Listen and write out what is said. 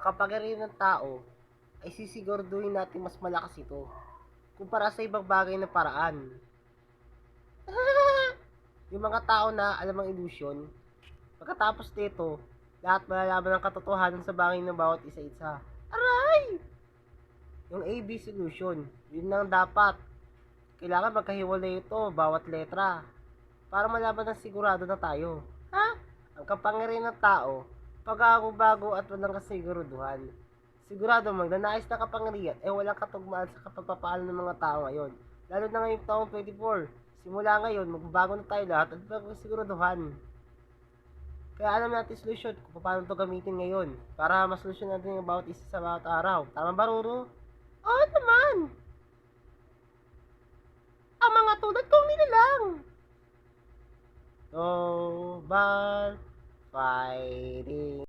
kapangyarihan ng tao ay sisiguraduhin natin mas malakas ito kumpara sa ibang bagay na paraan. Yung mga tao na alam ang ilusyon, pagkatapos nito, lahat malalaman ang katotohanan sa bagay ng bawat isa-isa. Aray! Yung AB solution, yun lang dapat. Kailangan magkahiwalay ito, bawat letra, para malaman ng sigurado na tayo. Ha? Ang kapangyarihan ng tao, pag-bago at walang kasiguraduhan. Sigurado magnanais na kapangyarihan ay walang katugmaan sa kapagpapaalo ng mga tao ngayon. Lalo na ngayong taong 24. Simula ngayon, magbabago na tayo lahat at magkasiguraduhan. Kaya alam natin solusyon kung paano ito gamitin ngayon para masolusyon natin yung bawat isa sa bawat araw. Tama ba, Ruru? Oo naman! Ang mga tulad kong nilalang! Global fighting.